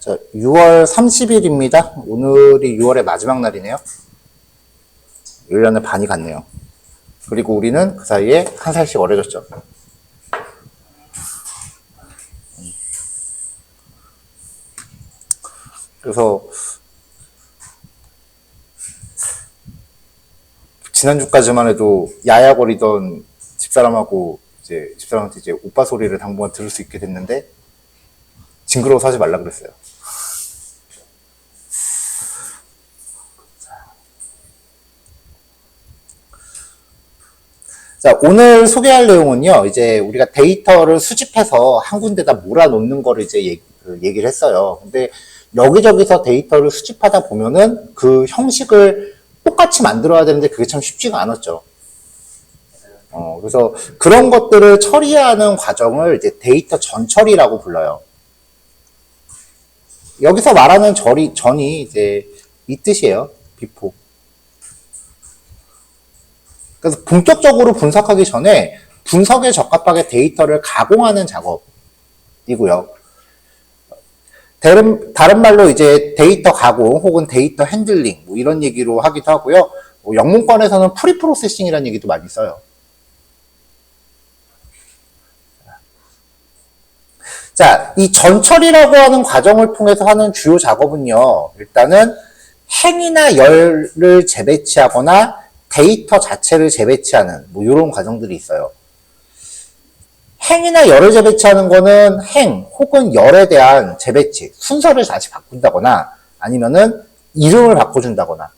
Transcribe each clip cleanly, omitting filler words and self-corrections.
자, 6월 30일입니다. 오늘이 6월의 마지막 날이네요. 1년의 반이 갔네요. 그리고 우리는 그 사이에 한 살씩 어려졌죠. 그래서 지난주까지만 해도 야야거리던 집사람한테 이제 오빠 소리를 당분간 들을 수 있게 됐는데 징그러워서 하지 말라 그랬어요. 자, 오늘 소개할 내용은요, 이제 우리가 데이터를 수집해서 한 군데다 몰아놓는 거를 이제 얘기를 했어요. 근데 여기저기서 데이터를 수집하다 보면은 그 형식을 똑같이 만들어야 되는데 그게 참 쉽지가 않았죠. 그래서 그런 것들을 처리하는 과정을 이제 데이터 전처리라고 불러요. 여기서 말하는 전이 이제 이 뜻이에요. before. 그래서 본격적으로 분석하기 전에 분석에 적합하게 데이터를 가공하는 작업이고요. 다른 말로 이제 데이터 가공 혹은 데이터 핸들링 뭐 이런 얘기로 하기도 하고요. 영문권에서는 프리프로세싱이라는 얘기도 많이 써요. 자, 이 전처리라고 하는 과정을 통해서 하는 주요 작업은요. 일단은 행이나 열을 재배치하거나 데이터 자체를 재배치하는 뭐 이런 과정들이 있어요. 행이나 열을 재배치하는 거는 행 혹은 열에 대한 재배치, 순서를 다시 바꾼다거나 아니면은 이름을 바꿔준다거나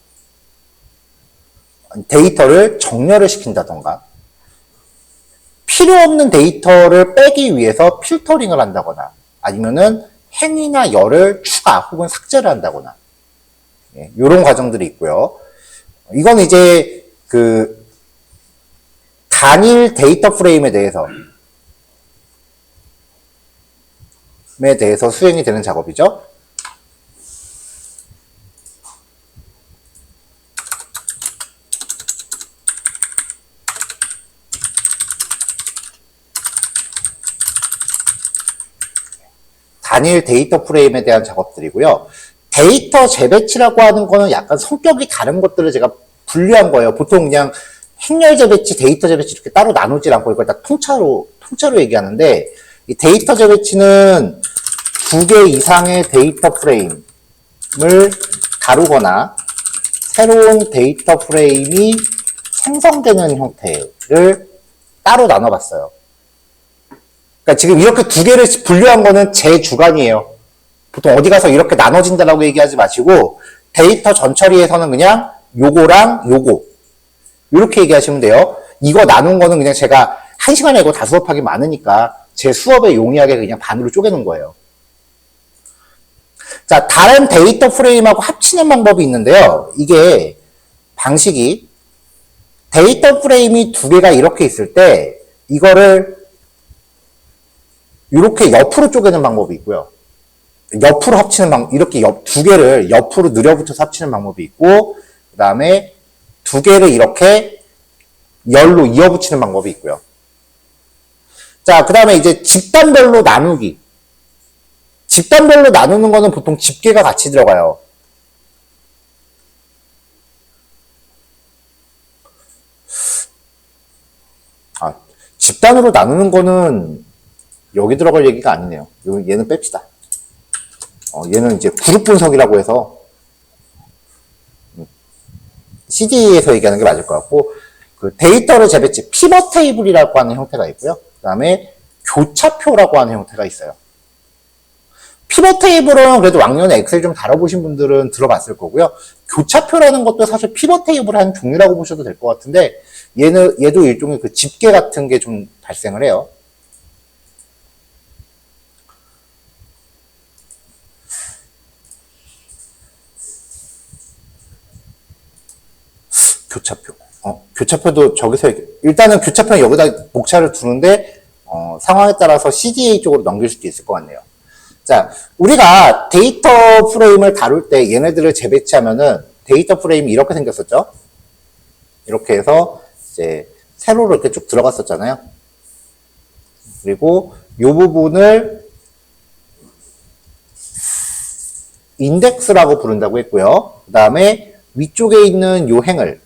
데이터를 정렬을 시킨다던가 필요 없는 데이터를 빼기 위해서 필터링을 한다거나 아니면은 행이나 열을 추가 혹은 삭제를 한다거나 이런 과정들이 있고요. 이건 이제 그 단일 데이터 프레임에 대해서 수행이 되는 작업이죠. 단일 데이터 프레임에 대한 작업들이고요. 데이터 재배치라고 하는 거는 약간 성격이 다른 것들을 제가 분류한 거예요. 보통 그냥 행렬 재배치, 데이터 재배치 이렇게 따로 나누질 않고 이걸 다 통째로 얘기하는데 이 데이터 재배치는 2개 이상의 데이터 프레임을 다루거나 새로운 데이터 프레임이 생성되는 형태를 따로 나눠봤어요. 그러니까 지금 이렇게 2개를 분류한 거는 제 주관이에요. 보통 어디 가서 이렇게 나눠진다라고 얘기하지 마시고 데이터 전처리에서는 그냥 요거랑 요거 이렇게 얘기하시면 돼요. 이거 나눈 거는 그냥 제가 1시간에 이거 다 수업하기 많으니까 제 수업에 용이하게 그냥 반으로 쪼개는 거예요. 자, 다른 데이터 프레임하고 합치는 방법이 있는데요. 이게 방식이 데이터 프레임이 2개가 이렇게 있을 때 이거를 이렇게 옆으로 쪼개는 방법이 있고요. 옆으로 합치는 방법, 이렇게 2개를 옆으로 늘여붙여서 합치는 방법이 있고 그 다음에 2개를 이렇게 열로 이어붙이는 방법이 있고요. 자, 그 다음에 이제 집단별로 나누기. 집단별로 나누는 거는 보통 집계가 같이 들어가요. 집단으로 나누는 거는 여기 들어갈 얘기가 아니네요. 얘는 뺍시다. 얘는 이제 그룹 분석이라고 해서 CD에서 얘기하는 게 맞을 것 같고 그 데이터를 재배치, 피벗 테이블이라고 하는 형태가 있고요. 그 다음에 교차표라고 하는 형태가 있어요. 피벗 테이블은 그래도 왕년에 엑셀 좀 다뤄보신 분들은 들어봤을 거고요. 교차표라는 것도 사실 피벗 테이블의 한 종류라고 보셔도 될 것 같은데 얘도 일종의 그 집계 같은 게 좀 발생을 해요. 교차표. 교차표도 저기서 일단은 교차표는 여기다 목차를 두는데 상황에 따라서 CDA 쪽으로 넘길 수도 있을 것 같네요. 자, 우리가 데이터 프레임을 다룰 때 얘네들을 재배치하면은 데이터 프레임이 이렇게 생겼었죠. 이렇게 해서 이제 세로로 이렇게 쭉 들어갔었잖아요. 그리고 이 부분을 인덱스라고 부른다고 했고요. 그 다음에 위쪽에 있는 요 행을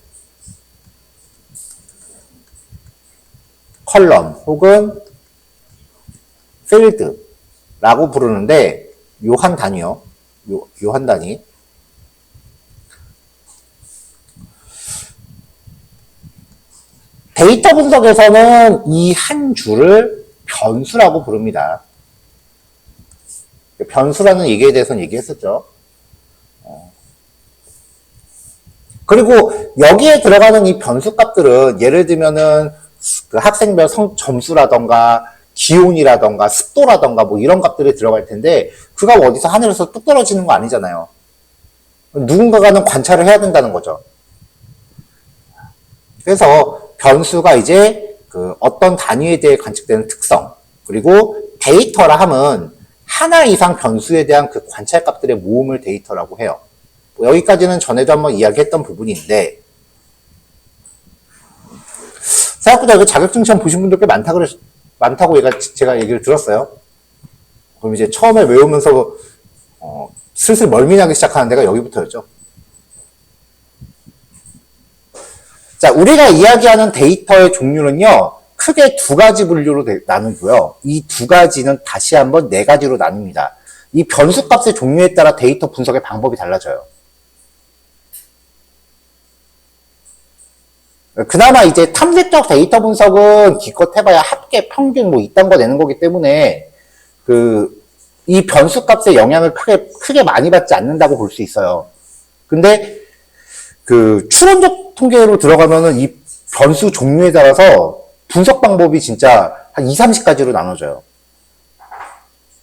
컬럼 혹은 필드라고 부르는데 요 한 단위요. 요 한 단위. 데이터 분석에서는 이 한 줄을 변수라고 부릅니다. 변수라는 얘기에 대해서는 얘기했었죠. 그리고 여기에 들어가는 이 변수 값들은 예를 들면은 그 학생별 점수라던가 기온이라던가 습도라던가 뭐 이런 값들이 들어갈 텐데 그 값 어디서 하늘에서 뚝 떨어지는 거 아니잖아요. 누군가는 관찰을 해야 된다는 거죠. 그래서 변수가 이제 그 어떤 단위에 대해 관측되는 특성, 그리고 데이터라 함은 하나 이상 변수에 대한 그 관찰 값들의 모음을 데이터라고 해요. 뭐 여기까지는 전에도 한번 이야기했던 부분인데 생각보다 이거 자격증 시험 보신 분들 꽤 많다고 제가 얘기를 들었어요. 그럼 이제 처음에 외우면서 슬슬 멀미나기 시작하는 데가 여기부터였죠. 자, 우리가 이야기하는 데이터의 종류는요, 크게 두 가지 분류로 나누고요. 이 두 가지는 다시 한번 네 가지로 나뉩니다. 이 변수 값의 종류에 따라 데이터 분석의 방법이 달라져요. 그나마 이제 탐색적 데이터 분석은 기껏 해봐야 합계, 평균 뭐 이딴 거 내는 거기 때문에 이 변수 값의 영향을 크게 많이 받지 않는다고 볼 수 있어요. 근데 추론적 통계로 들어가면은 이 변수 종류에 따라서 분석 방법이 진짜 한 2, 30가지로 나눠져요.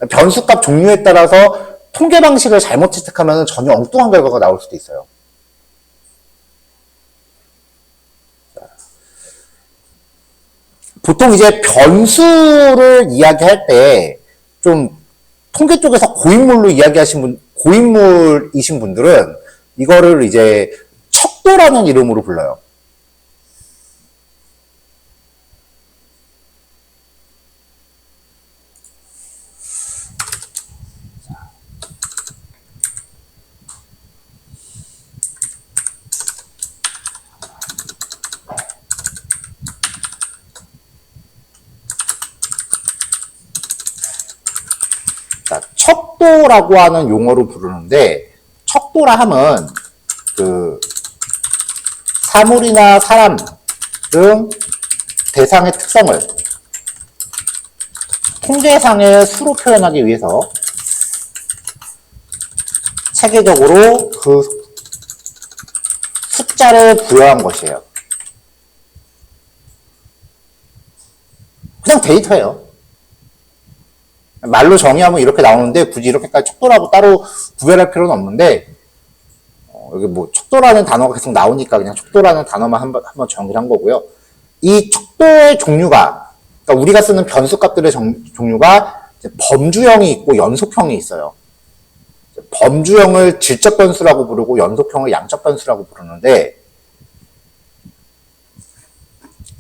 변수 값 종류에 따라서 통계 방식을 잘못 채택하면 전혀 엉뚱한 결과가 나올 수도 있어요. 보통 이제 변수를 이야기할 때 좀 통계 쪽에서 고인물이신 분들은 이거를 이제 척도라는 이름으로 불러요. 자, 척도라고 하는 용어로 부르는데, 척도라 함은 사물이나 사람 등 대상의 특성을 통계상의 수로 표현하기 위해서 체계적으로 그 숫자를 부여한 것이에요. 그냥 데이터예요. 말로 정의하면 이렇게 나오는데 굳이 이렇게까지 척도라고 따로 구별할 필요는 없는데 여기 뭐 척도라는 단어가 계속 나오니까 그냥 척도라는 단어만 한번 정의를 한 거고요. 이 척도의 종류가, 그러니까 우리가 쓰는 변수값들의 종류가 범주형이 있고 연속형이 있어요. 범주형을 질적 변수라고 부르고 연속형을 양적 변수라고 부르는데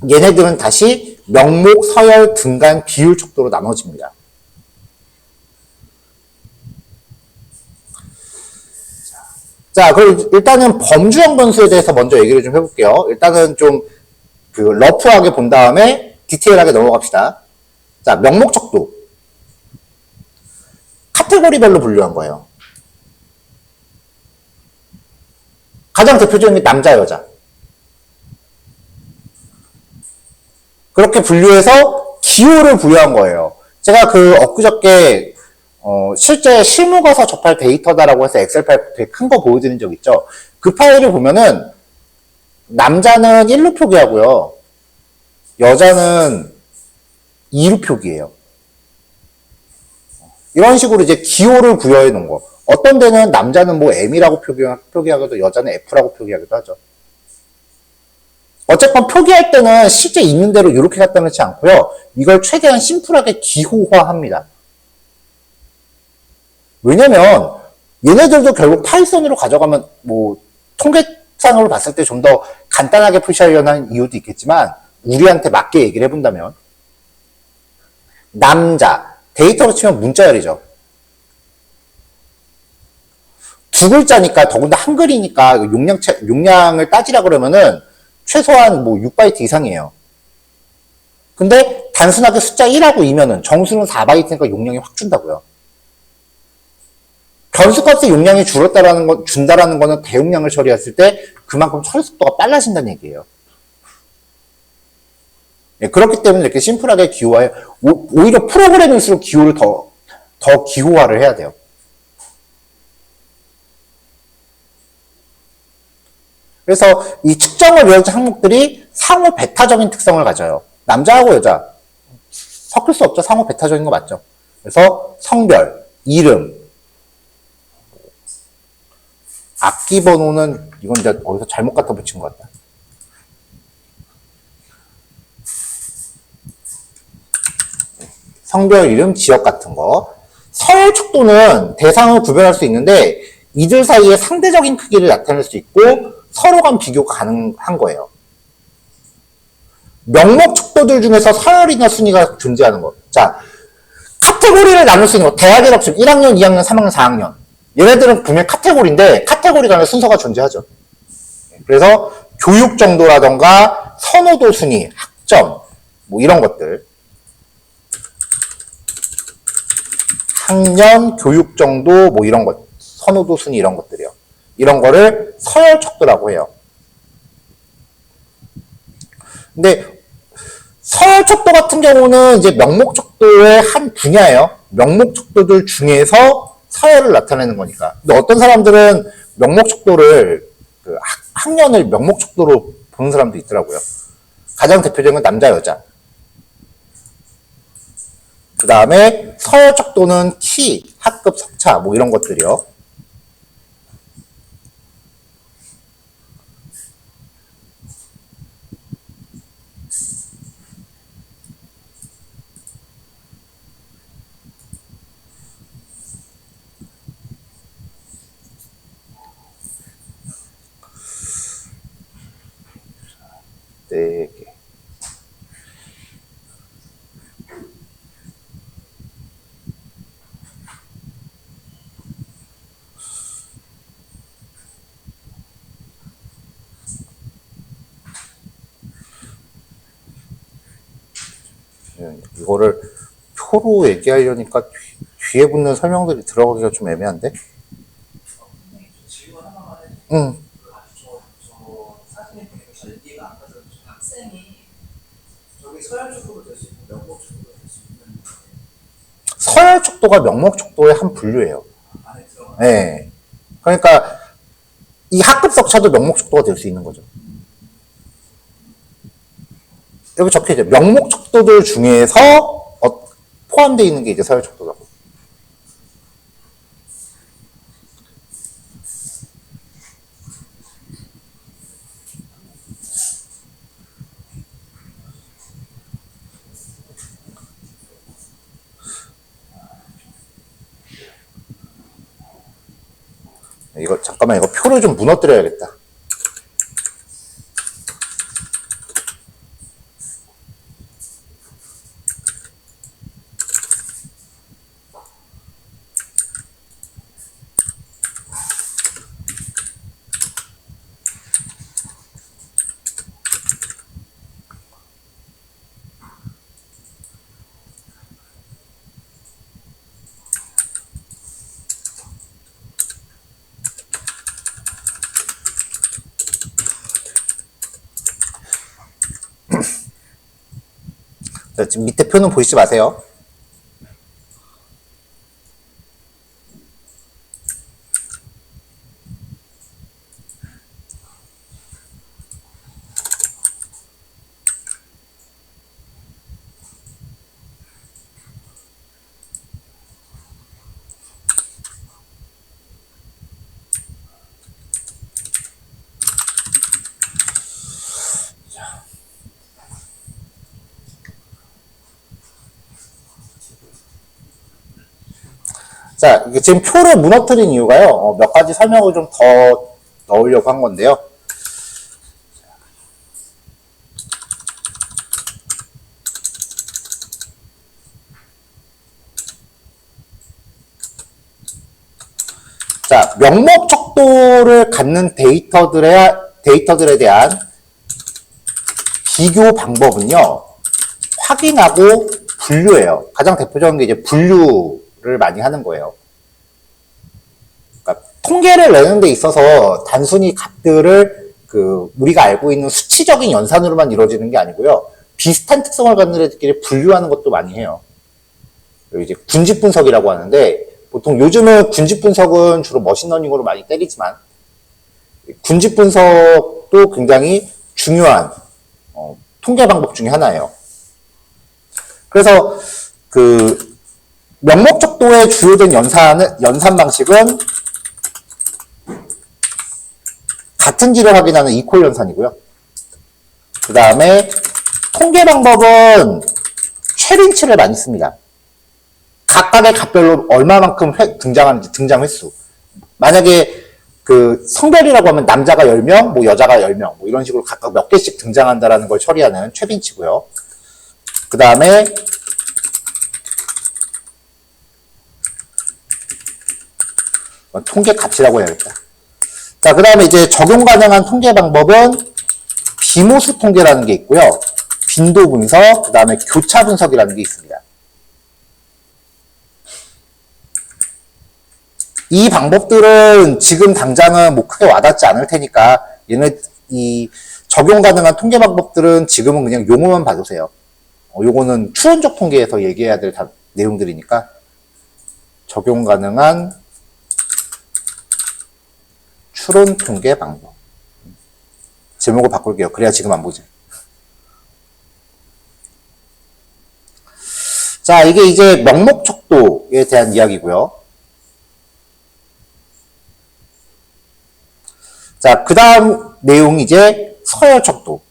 얘네들은 다시 명목, 서열, 등간, 비율 척도로 나눠집니다. 자, 그럼 일단은 범주형 변수에 대해서 먼저 얘기를 좀 해볼게요. 일단은 좀 러프하게 본 다음에 디테일하게 넘어갑시다. 자, 명목 척도. 카테고리별로 분류한 거예요. 가장 대표적인 게 남자, 여자. 그렇게 분류해서 기호를 부여한 거예요. 제가 엊그저께 실제 실무 가서 접할 데이터다라고 해서 엑셀 파일 되게 큰 거 보여드린 적 있죠. 그 파일을 보면은 남자는 1루 표기하고요. 여자는 2루 표기예요. 이런 식으로 이제 기호를 부여해 놓은 거. 어떤 데는 남자는 뭐 M이라고 표기하기도 여자는 F라고 표기하기도 하죠. 어쨌건 표기할 때는 실제 있는 대로 이렇게 갖다 놓지 않고요. 이걸 최대한 심플하게 기호화합니다. 왜냐면 얘네들도 결국 파이썬으로 가져가면 뭐 통계상으로 봤을 때 좀 더 간단하게 표시하려는 하는 이유도 있겠지만 우리한테 맞게 얘기를 해본다면 남자, 데이터로 치면 문자열이죠. 두 글자니까 더군다나 한글이니까 용량을 따지라 그러면은 최소한 뭐 6바이트 이상이에요. 근데 단순하게 숫자 1하고 2면은 정수는 4바이트니까 용량이 확 준다고요. 변수값의 용량이 준다라는 거는 대용량을 처리했을 때 그만큼 처리 속도가 빨라진다는 얘기예요. 예, 그렇기 때문에 이렇게 심플하게 기호화해, 오히려 프로그램일수록 기호를 더 기호화를 해야 돼요. 그래서 이 측정을 이루어진 항목들이 상호 베타적인 특성을 가져요. 남자하고 여자 섞을 수 없죠. 상호 베타적인 거 맞죠? 그래서 성별, 이름, 악기 번호는 이건 이제 어디서 잘못 갖다 붙인 것 같다. 성별, 이름, 지역 같은 거. 서열 척도는 대상을 구별할 수 있는데 이들 사이의 상대적인 크기를 나타낼 수 있고 서로 간 비교가 가능한 거예요. 명목 척도들 중에서 서열이나 순위가 존재하는 거. 자, 카테고리를 나눌 수 있는 거. 대학의 덕수 1학년, 2학년, 3학년, 4학년. 얘네들은 분명히 카테고리인데 카테고리 간의 순서가 존재하죠. 그래서 교육 정도라던가 선호도 순위, 학점 뭐 이런 것들. 학년, 교육 정도 뭐 이런 것, 선호도 순위 이런 것들이요. 이런 거를 서열 척도라고 해요. 근데 서열 척도 같은 경우는 이제 명목 척도의 한 분야예요. 명목 척도들 중에서 서열을 나타내는 거니까. 근데 어떤 사람들은 명목 척도를 학년을 명목 척도로 보는 사람도 있더라고요. 가장 대표적인 건 남자, 여자. 그 다음에 서열 척도는 키, 학급, 석차 뭐 이런 것들이요. 네 개. 이거를 표로 얘기하려니까 뒤에 붙는 설명들이 들어가기가 좀 애매한데? 질문 하나만 해도 응. 저 사진에 보니까 잘 이해가 안 가서 학생이 저기 서열 척도도 될 수 있고 명목 척도도 될 수 있는 서열 척도가 명목 척도의 한 분류예요. 안에 들어가. 네. 그러니까 이 학급 석차도 명목 척도가 될 수 있는 거죠. 여기 적혀있죠. 명목 척도들 중에서 포함되어 있는 게 이제 서열 척도라고. 이거 잠깐만 이거 표를 좀 무너뜨려야겠다. 자, 지금 밑에 표는 보이지 마세요. 자, 이게 지금 표를 무너뜨린 이유가요. 몇 가지 설명을 좀 더 넣으려고 한 건데요. 자, 명목 척도를 갖는 데이터들에 대한 비교 방법은요, 확인하고 분류예요. 가장 대표적인 게 이제 분류를 많이 하는 거예요. 그러니까 통계를 내는 데 있어서 단순히 값들을 우리가 알고 있는 수치적인 연산으로만 이루어지는 게 아니고요. 비슷한 특성을 갖는 애들끼리 분류하는 것도 많이 해요. 그리고 이제 군집 분석이라고 하는데, 보통 요즘은 군집 분석은 주로 머신러닝으로 많이 때리지만, 군집 분석도 굉장히 중요한 통계 방법 중에 하나예요. 그래서 명목 척도의 주요된 연산 방식은 같은 질을 확인하는 이퀄 연산이고요. 그 다음에 통계 방법은 최빈치를 많이 씁니다. 각각의 값별로 얼마만큼 등장하는지 등장 횟수. 만약에 성별이라고 하면 남자가 10명, 뭐 여자가 10명, 뭐 이런 식으로 각각 몇 개씩 등장한다라는 걸 처리하는 최빈치고요. 그 다음에 통계 값이라고 해야겠다. 자, 그 다음에 이제 적용 가능한 통계 방법은 비모수 통계라는 게 있고요. 빈도 분석, 그 다음에 교차 분석이라는 게 있습니다. 이 방법들은 지금 당장은 뭐 크게 와닿지 않을 테니까 이 적용 가능한 통계 방법들은 지금은 그냥 용어만 봐주세요. 요거는 추론적 통계에서 얘기해야 될 내용들이니까 적용 가능한 추론 통계 방법. 제목을 바꿀게요. 그래야 지금 안 보지. 자, 이게 이제 명목 척도에 대한 이야기고요. 자, 그 다음 내용이 이제 서열 척도.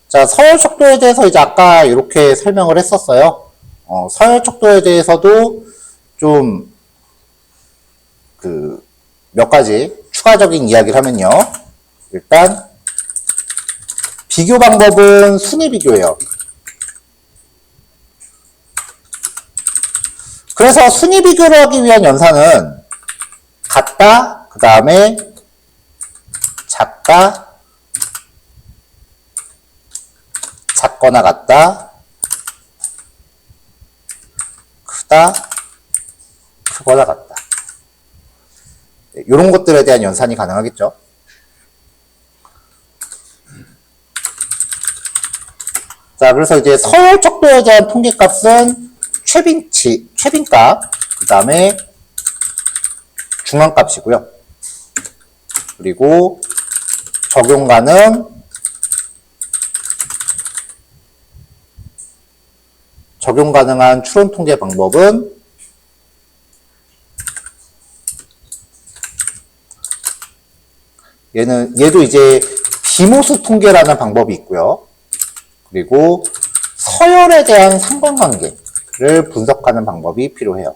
자, 서열 척도에 대해서 이제 아까 이렇게 설명을 했었어요. 서열 척도에 대해서도 좀 몇 가지 추가적인 이야기를 하면요. 일단 비교 방법은 순위 비교예요. 그래서 순위 비교를 하기 위한 연산은 같다, 그 다음에 작다, 작거나 같다, 크다, 크거나 같다. 이런 것들에 대한 연산이 가능하겠죠. 자, 그래서 이제 서열 척도에 대한 통계값은 최빈값, 그 다음에 중앙값이고요. 그리고 적용 가능한 추론 통계 방법은 얘도 이제 비모수 통계라는 방법이 있고요. 그리고 서열에 대한 상관관계를 분석하는 방법이 필요해요.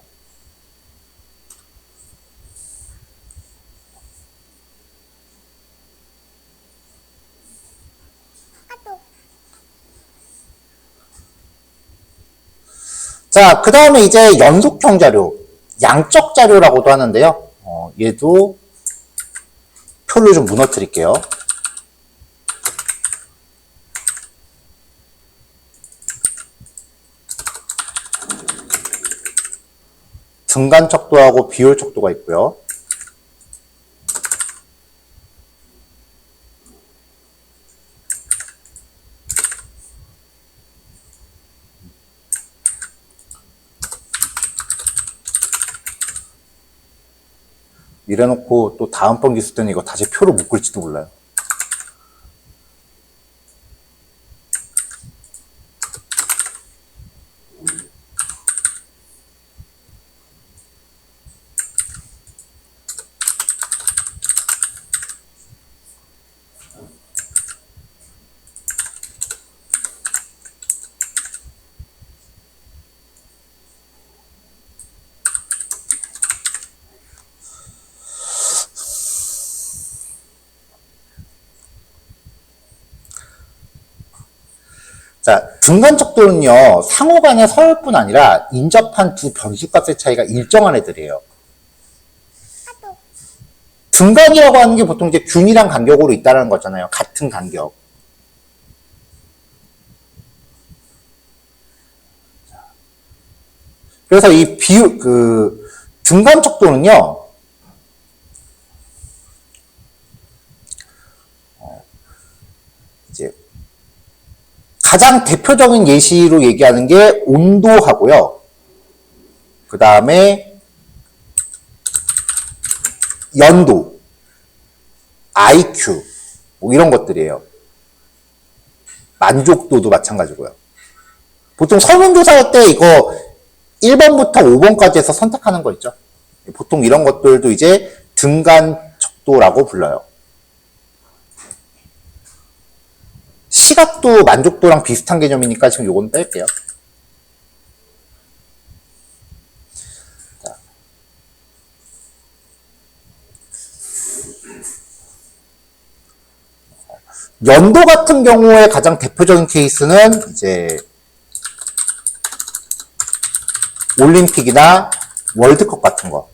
자, 그 다음에 이제 연속형 자료, 양적 자료라고도 하는데요. 얘도 표를 좀 무너뜨릴게요. 등간 척도하고 비율 척도가 있고요. 이래놓고 또 다음번 기수 때는 이거 다시 표로 묶을지도 몰라요. 자, 등간척도는요, 상호 간의 서열뿐 아니라 인접한 두 변수값의 차이가 일정한 애들이에요. 등간이라고 하는 게 보통 이제 균이랑 간격으로 있다는 거잖아요. 같은 간격. 그래서 이 등간척도는요, 이제 가장 대표적인 예시로 얘기하는 게 온도하고요. 그 다음에 연도, IQ, 뭐 이런 것들이에요. 만족도도 마찬가지고요. 보통 설문조사할 때 이거 1번부터 5번까지 해서 선택하는 거 있죠. 보통 이런 것들도 이제 등간척도라고 불러요. 시각도 만족도랑 비슷한 개념이니까 지금 요건 뺄게요. 자. 연도 같은 경우에 가장 대표적인 케이스는 이제 올림픽이나 월드컵 같은 거.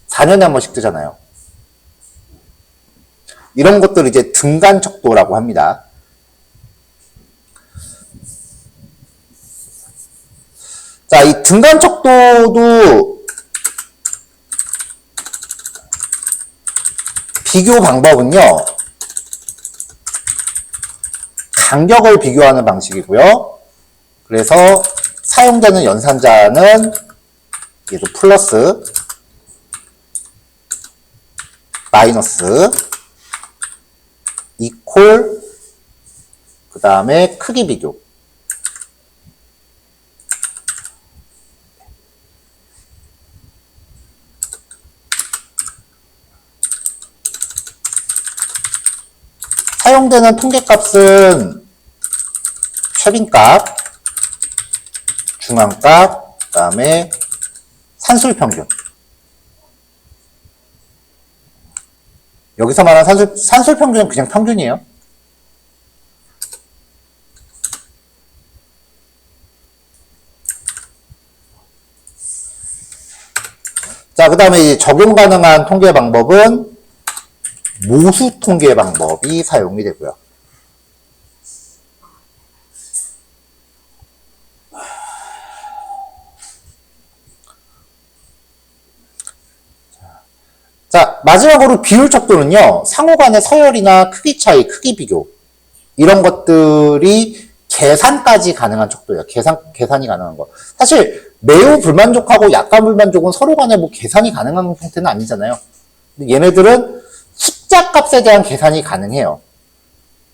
4년에 한 번씩 뜨잖아요. 이런 것들을 이제 등간척도라고 합니다. 자, 이 등간척도도 비교 방법은요, 간격을 비교하는 방식이고요. 그래서 사용되는 연산자는 얘도 플러스, 마이너스, 이퀄, 그 다음에 크기 비교. 사용되는 통계값은 최빈값, 중앙값, 그 다음에 산술평균. 여기서 말하는 산술평균은 그냥 평균이에요. 자, 그 다음에 적용 가능한 통계 방법은 모수 통계 방법이 사용이 되고요. 자, 마지막으로 비율척도는요, 상호 간의 서열이나 크기 차이, 크기 비교, 이런 것들이 계산까지 가능한 척도예요. 계산이 가능한 거. 사실, 매우 불만족하고 약간 불만족은 서로 간에 뭐 계산이 가능한 형태는 아니잖아요. 근데 얘네들은 숫자 값에 대한 계산이 가능해요.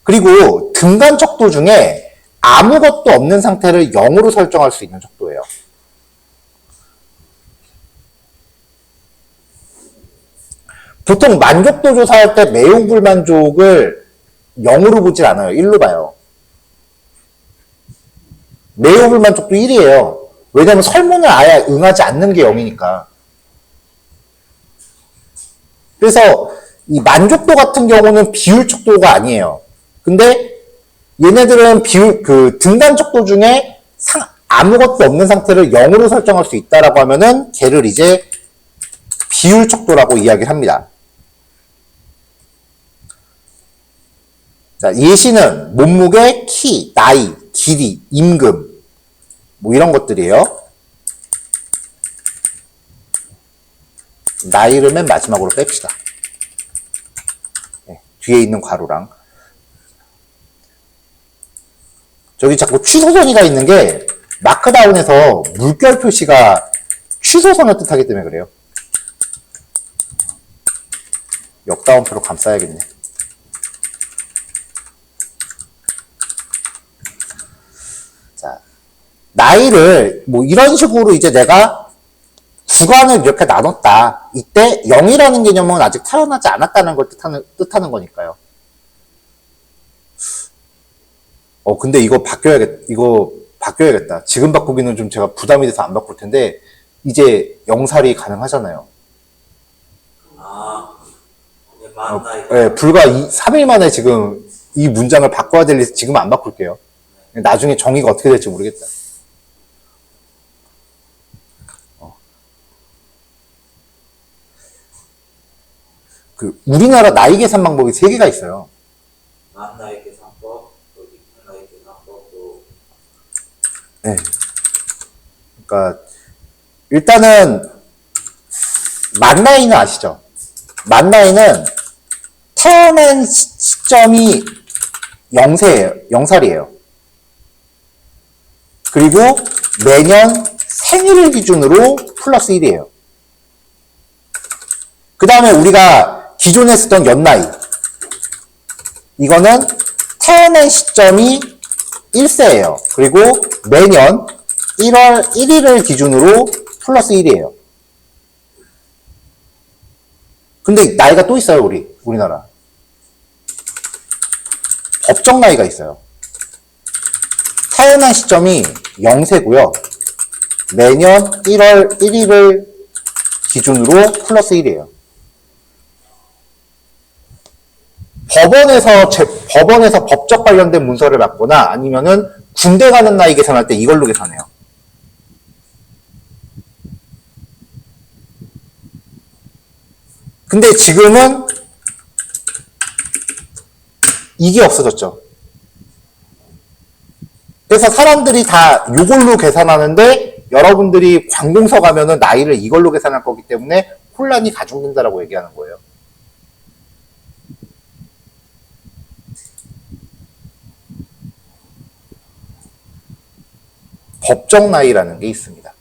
그리고 등간 척도 중에 아무것도 없는 상태를 0으로 설정할 수 있는 척도예요. 보통 만족도 조사할 때 매우 불만족을 0으로 보질 않아요. 1로 봐요. 매우 불만족도 1이에요. 왜냐면 설문을 아예 응하지 않는 게 0이니까. 그래서 이 만족도 같은 경우는 비율 척도가 아니에요. 근데 얘네들은 등간 척도 중에 아무것도 없는 상태를 0으로 설정할 수 있다라고 하면은 걔를 이제 비율 척도라고 이야기를 합니다. 자, 예시는 몸무게, 키, 나이, 길이, 임금, 뭐 이런 것들이에요. 나이를 맨 마지막으로 뺍시다. 네, 뒤에 있는 괄호랑. 저기 자꾸 취소선이가 있는 게 마크다운에서 물결 표시가 취소선을 뜻하기 때문에 그래요. 역다운표로 감싸야겠네. 자, 나이를 뭐 이런 식으로 이제 내가 구간을 이렇게 나눴다. 이때 0이라는 개념은 아직 태어나지 않았다는 걸 뜻하는 거니까요. 근데 이거 바뀌어야겠다. 지금 바꾸기는 좀 제가 부담이 돼서 안 바꿀 텐데, 이제 영살이 가능하잖아요. 이제 만 나이. 네, 불과 3일 만에 지금 이 문장을 바꿔야 될 리 지금 안 바꿀게요. 나중에 정의가 어떻게 될지 모르겠다. 우리나라 나이 계산 방법이 3개가 있어요. 만 나이 계산법, 또 입학 나이 계산법, 또 네. 그러니까 일단은 만 나이는 아시죠? 만 나이는 태어난 시점이 0살이에요. 그리고 매년 생일을 기준으로 플러스 1이에요. 그 다음에 우리가 기존에 쓰던 연나이, 이거는 태어난 시점이 1세예요. 그리고 매년 1월 1일을 기준으로 플러스 1이에요. 근데 나이가 또 있어요, 우리나라. 법정 나이가 있어요. 태어난 시점이 0세고요. 매년 1월 1일을 기준으로 플러스 1이에요. 법원에서 법적 관련된 문서를 받거나 아니면은 군대 가는 나이 계산할 때 이걸로 계산해요. 근데 지금은 이게 없어졌죠. 그래서 사람들이 다 이걸로 계산하는데 여러분들이 관공서 가면은 나이를 이걸로 계산할 거기 때문에 혼란이 가중된다라고 얘기하는 거예요. 법정 나이라는 게 있습니다.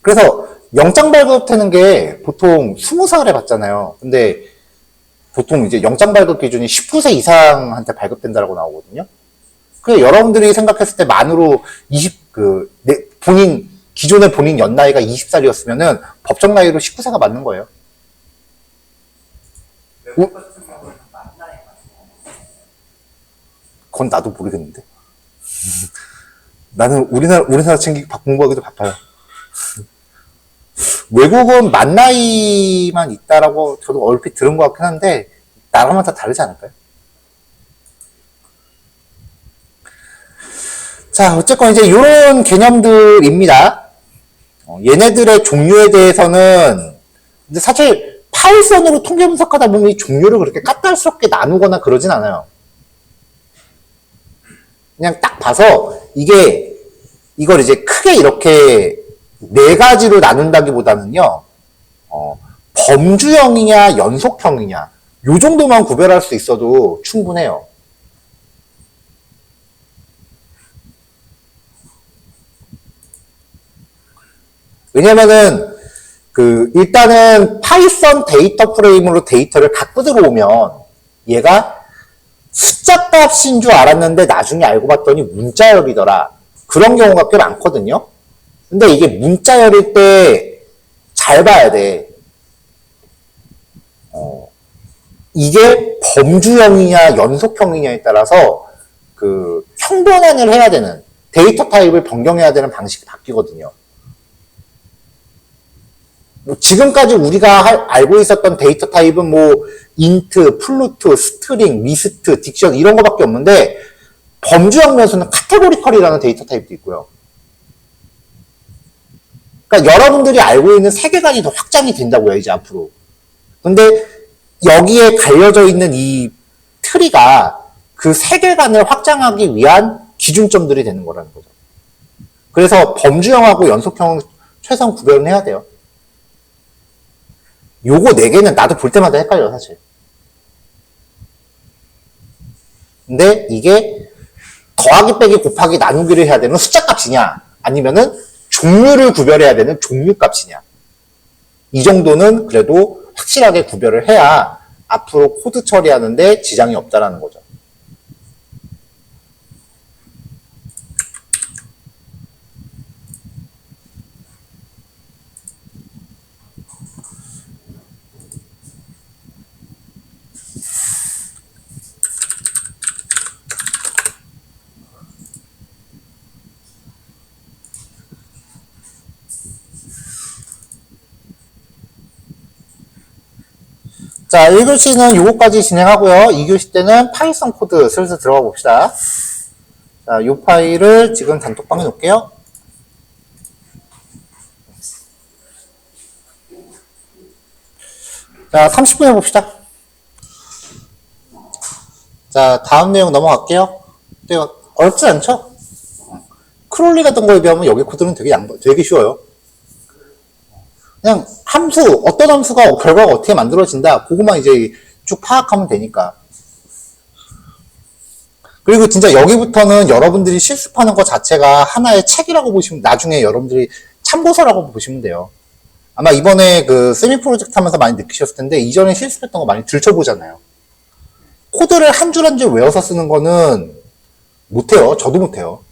그래서 영장 발급되는 게 보통 20살에 받잖아요. 근데 보통 이제 영장 발급 기준이 19세 이상한테 발급된다라고 나오거든요. 그래서 여러분들이 생각했을 때 만으로 기존의 본인 연나이가 20살이었으면은 법정 나이로 19세가 맞는 거예요. 외국 같은 경우는 만 나이 맞죠. 그건 나도 모르겠는데. 나는 우리나라 친구 공부하기도 바빠요. 외국은 만 나이만 있다라고 저도 얼핏 들은 것 같긴 한데, 나라마다 다르지 않을까요? 자, 어쨌건 이제 이런 개념들입니다. 얘네들의 종류에 대해서는, 근데 사실 파이썬으로 통계 분석하다 보면 이 종류를 그렇게 까탈스럽게 나누거나 그러진 않아요. 그냥 딱 봐서 이걸 이제 크게 이렇게 4가지로 나눈다기보다는요, 범주형이냐 연속형이냐 요 정도만 구별할 수 있어도 충분해요. 왜냐면은 일단은 파이썬 데이터 프레임으로 데이터를 갖고 들어오면 얘가 숫자 값인 줄 알았는데 나중에 알고 봤더니 문자열이더라. 그런 경우가 꽤 많거든요. 근데 이게 문자열일 때 잘 봐야 돼. 이게 범주형이냐 연속형이냐에 따라서 형변환을 해야 되는, 데이터 타입을 변경해야 되는 방식이 바뀌거든요. 지금까지 우리가 알고 있었던 데이터 타입은 인트, 플루트, 스트링, 리스트, 딕션 이런 거밖에 없는데, 범주형 면에서는 카테고리컬이라는 데이터 타입도 있고요. 그러니까 여러분들이 알고 있는 세계관이 더 확장이 된다고요, 이제 앞으로. 근데 여기에 갈려져 있는 이 트리가 그 세계관을 확장하기 위한 기준점들이 되는 거라는 거죠. 그래서 범주형하고 연속형은 최소한 구별은 해야 돼요. 요거 4개는 나도 볼 때마다 헷갈려, 사실. 근데 이게 더하기 빼기 곱하기 나누기를 해야 되는 숫자 값이냐, 아니면은 종류를 구별해야 되는 종류 값이냐. 이 정도는 그래도 확실하게 구별을 해야 앞으로 코드 처리하는데 지장이 없다라는 거죠. 자, 1교시는 요거까지 진행하고요. 2교시 때는 파이썬 코드 슬슬 들어가 봅시다. 자, 요 파일을 지금 단톡방에 놓을게요. 자, 30분 해봅시다. 자, 다음 내용 넘어갈게요. 어렵지 않죠? 크롤리 같은 거에 비하면 여기 코드는 되게 쉬워요. 그냥 함수, 어떤 함수가 결과가 어떻게 만들어진다, 그것만 이제 쭉 파악하면 되니까. 그리고 진짜 여기부터는 여러분들이 실습하는 것 자체가 하나의 책이라고 보시면, 나중에 여러분들이 참고서라고 보시면 돼요. 아마 이번에 그 세미 프로젝트 하면서 많이 느끼셨을 텐데, 이전에 실습했던 거 많이 들춰보잖아요. 코드를 한 줄 한 줄 외워서 쓰는 거는 못해요. 저도 못해요.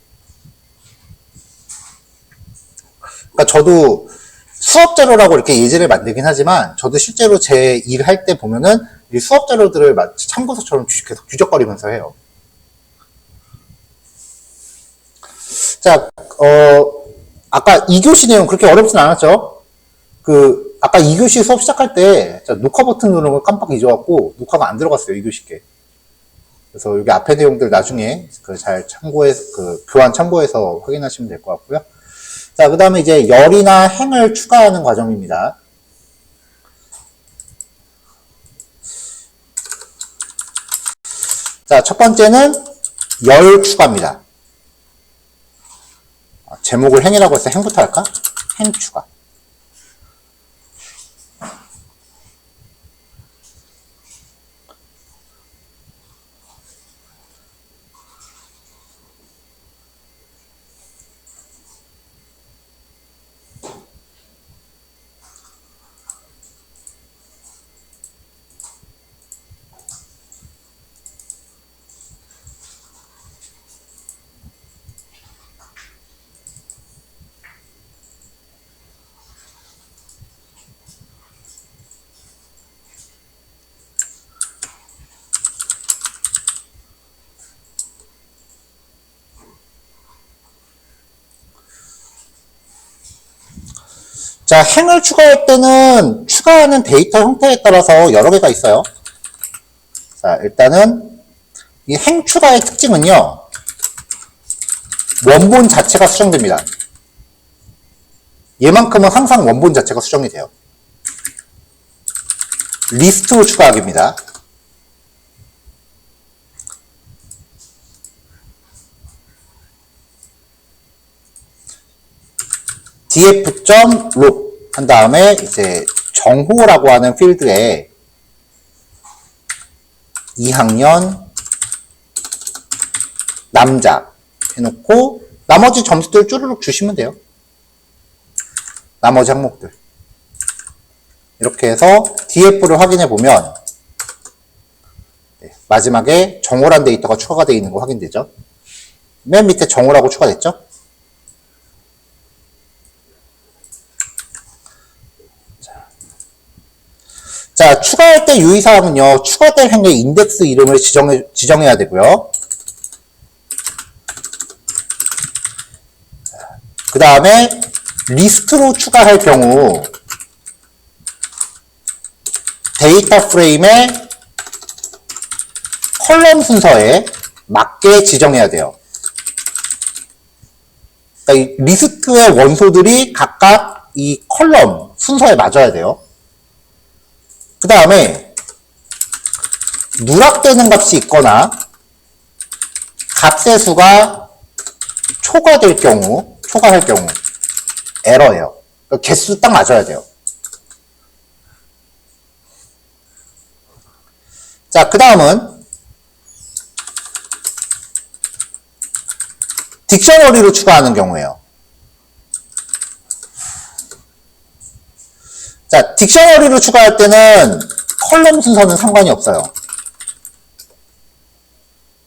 그러니까 저도 수업 자료라고 이렇게 예제를 만들긴 하지만, 저도 실제로 제 일을 할 때 보면은 이 수업 자료들을 마치 참고서처럼 계속 뒤적거리면서 해요. 자, 아까 2교시 내용 그렇게 어렵진 않았죠? 아까 2교시 수업 시작할 때, 녹화 버튼 누르는 걸 깜빡 잊어갖고, 녹화가 안 들어갔어요, 2교시께. 그래서 여기 앞에 내용들 나중에 잘 교환 참고해서 확인하시면 될 것 같고요. 자, 그 다음에 이제 열이나 행을 추가하는 과정입니다. 자, 첫 번째는 열 추가입니다. 제목을 행이라고 해서 행부터 할까? 행 추가. 자, 행을 추가할 때는 추가하는 데이터 형태에 따라서 여러 개가 있어요. 자, 일단은 이 행 추가의 특징은요, 원본 자체가 수정됩니다. 얘만큼은 항상 원본 자체가 수정이 돼요. 리스트로 추가하기입니다. df.loop 한 다음에 이제 정호라고 하는 필드에 2학년 남자 해놓고 나머지 점수들 쭈르륵 주시면 돼요. 나머지 항목들 이렇게 해서 df를 확인해 보면 마지막에 정호란 데이터가 추가가 되어 있는 거 확인되죠. 맨 밑에 정호라고 추가됐죠. 자, 추가할 때 유의사항은요, 추가될 행의 인덱스 이름을 지정해야 되고요. 그 다음에 리스트로 추가할 경우 데이터 프레임의 컬럼 순서에 맞게 지정해야 돼요. 그러니까 이 리스트의 원소들이 각각 이 컬럼 순서에 맞아야 돼요. 그 다음에 누락되는 값이 있거나 값의 수가 초과할 경우 에러예요. 그러니까 개수 딱 맞아야 돼요. 자, 그 다음은 딕셔너리로 추가하는 경우에요. 자, 딕셔너리로 추가할 때는 컬럼 순서는 상관이 없어요.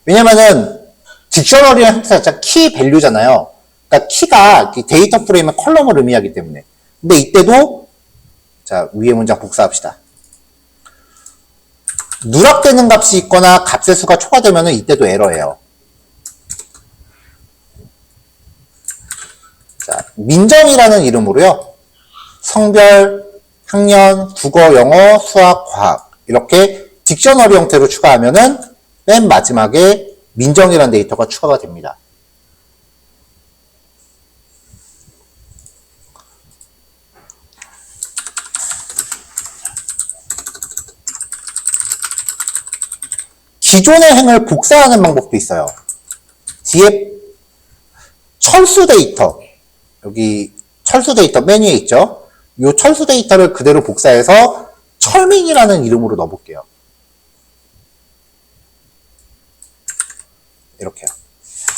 왜냐면은 딕셔너리의 형태 자체가 키 밸류잖아요. 그러니까 키가 데이터 프레임의 컬럼을 의미하기 때문에. 근데 이때도 자, 위의 문장 복사합시다. 누락되는 값이 있거나 값의 수가 초과되면 이때도 에러예요. 자, 민정이라는 이름으로요. 성별, 학년, 국어, 영어, 수학, 과학 이렇게 딕셔너리 형태로 추가하면은 맨 마지막에 민정이라는 데이터가 추가가 됩니다. 기존의 행을 복사하는 방법도 있어요. 뒤에 철수 데이터, 여기 철수 데이터 메뉴에 있죠. 이 철수 데이터를 그대로 복사해서 철민이라는 이름으로 넣어볼게요. 이렇게요.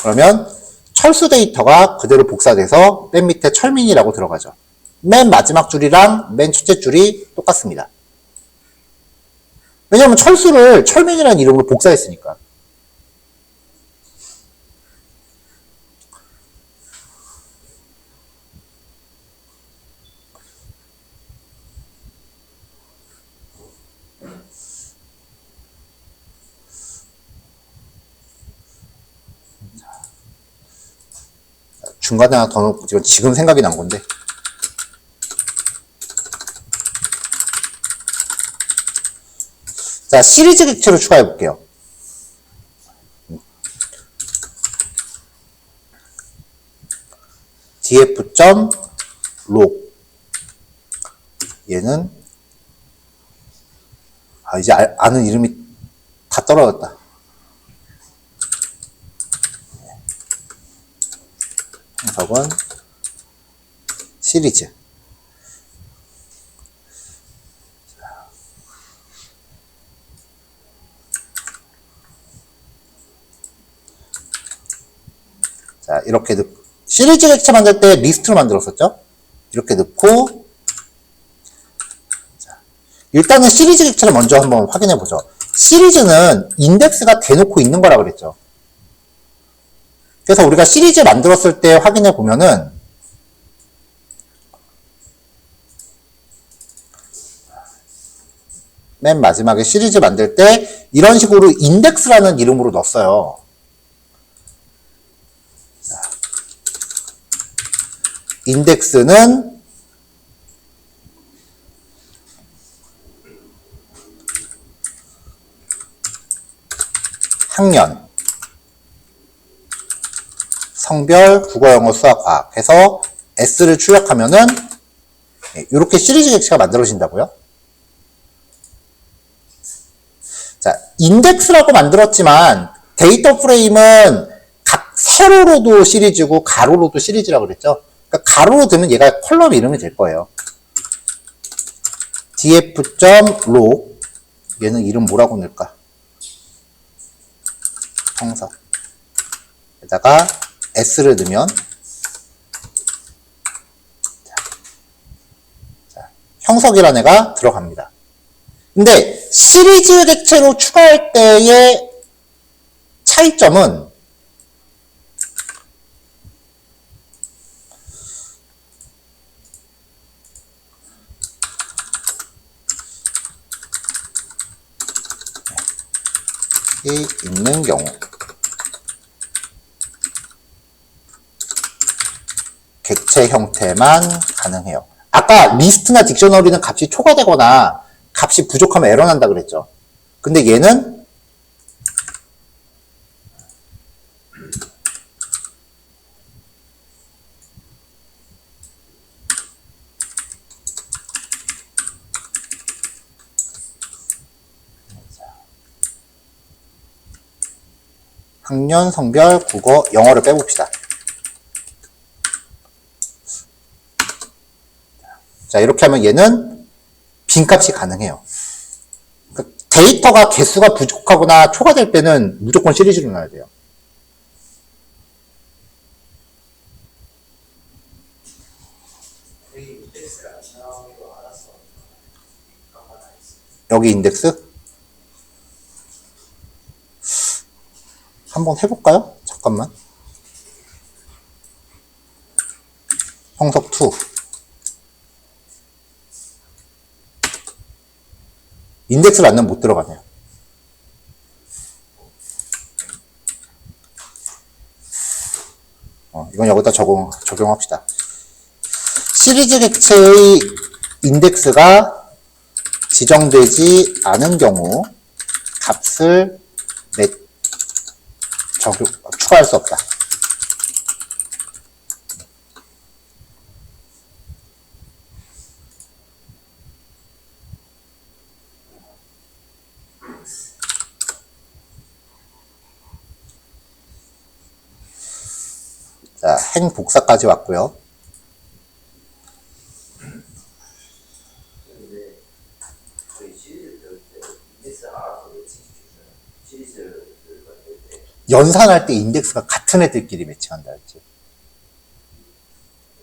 그러면 철수 데이터가 그대로 복사돼서 맨 밑에 철민이라고 들어가죠. 맨 마지막 줄이랑 맨 첫째 줄이 똑같습니다. 왜냐하면 철수를 철민이라는 이름으로 복사했으니까. 중간에 하나 더 넣고, 이건 지금 생각이 난 건데. 자, 시리즈 객체로 추가해 볼게요. df.log 얘는 이제 아는 이름이 다 떨어졌다. 형석은 시리즈. 자, 이렇게 넣고, 시리즈 객체 만들 때 리스트로 만들었었죠? 이렇게 넣고, 자, 일단은 시리즈 객체를 먼저 한번 확인해 보죠. 시리즈는 인덱스가 대놓고 있는 거라 그랬죠. 그래서 우리가 시리즈 만들었을 때 확인해 보면은, 맨 마지막에 시리즈 만들 때 이런 식으로 인덱스라는 이름으로 넣었어요. 인덱스는 학년, 성별, 국어, 영어, 수학, 과학 해서 S를 출력하면은 이렇게 시리즈 객체가 만들어진다고요. 자, 인덱스라고 만들었지만 데이터 프레임은 각 세로로도 시리즈고 가로로도 시리즈라고 그랬죠. 그러니까 가로로 두면 얘가 컬럼 이름이 될 거예요. df.log 얘는 이름 뭐라고 넣을까? 형석 에다가 s를 넣으면 자, 형석이라는 애가 들어갑니다. 근데 시리즈 객체로 추가할 때의 차이점은 이 있는 경우 객체 형태만 가능해요. 아까 리스트나 딕셔너리는 값이 초과되거나 값이 부족하면 에러 난다 그랬죠. 근데 얘는 학년, 성별, 국어, 영어를 빼봅시다. 자, 이렇게 하면 얘는 빈값이 가능해요. 그러니까 데이터가 개수가 부족하거나 초과될 때는 무조건 시리즈로 넣어야 돼요. 인덱스를 안 사용하기로 알아서 그런 건 아니지. 여기 인덱스? 한번 해볼까요? 잠깐만. 형석 2. 인덱스를 안 넣으면 못 들어가네요. 이건 여기다 적용합시다. 시리즈 객체의 인덱스가 지정되지 않은 경우 값을 추가할 수 없다. 자, 행 복사까지 왔고요. 근데 저희 시리즈 배울 때 인덱스 알아서 매칭시켜줘요. 시리즈를 만들 때. 연산할 때 인덱스가 같은 애들끼리 매칭한다 했지.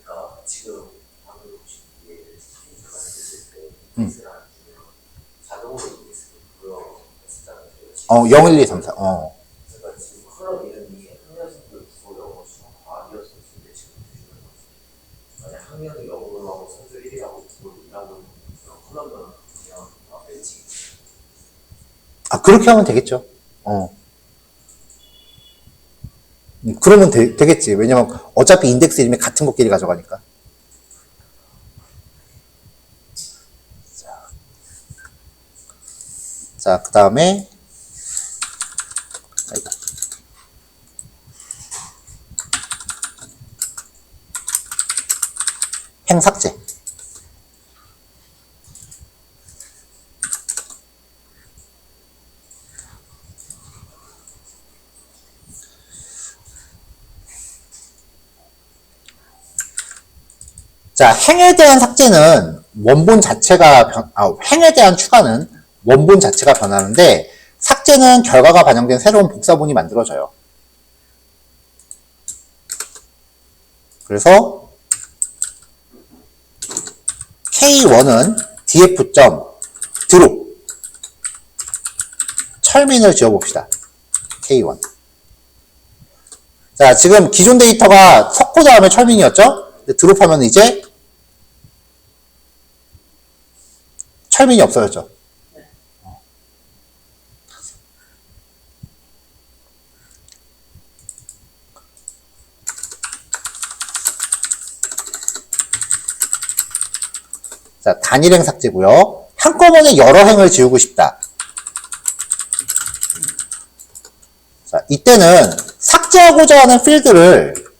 그러니까 지금 방금 보신 게 시리즈가 만들었을 때 인덱스를 안 주면 자동으로 인덱스를 불러했잖아요. 0, 1, 2, 3, 4. 그러니까 지금 클럽 이름이 학년선도 국어, 영어, 수학, 과학이었었는데 지금 주는 거지. 만약 학년을 0으로 하고 선수 1이라고 국어를 2라고 그럼 클럽은 그냥 매칭. 그렇게 하면 되겠죠. 그러면 되겠지. 왜냐면 어차피 인덱스 이름이 같은 것끼리 가져가니까. 자, 그 다음에 행 삭제. 자, 행에 대한 삭제는 원본 자체가 행에 대한 추가는 원본 자체가 변하는데 삭제는 결과가 반영된 새로운 복사본이 만들어져요. 그래서 K1은 df.drop 철민을 지어봅시다. K1. 자, 지금 기존 데이터가 섞고 다음에 철민이었죠? 드롭하면 이제 철민이 없어졌죠. 자, 단일행 삭제고요. 한꺼번에 여러 행을 지우고 싶다. 자, 이때는 삭제하고자 하는 필드를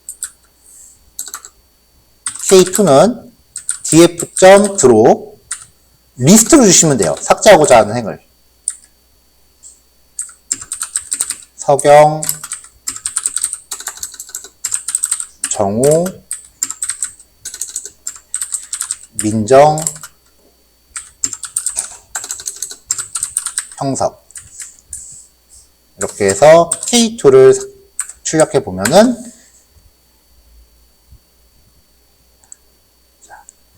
K2는 df.draw 리스트로 주시면 돼요. 삭제하고자 하는 행을. 서경, 정우, 민정, 형석. 이렇게 해서 K2를 출력해 보면은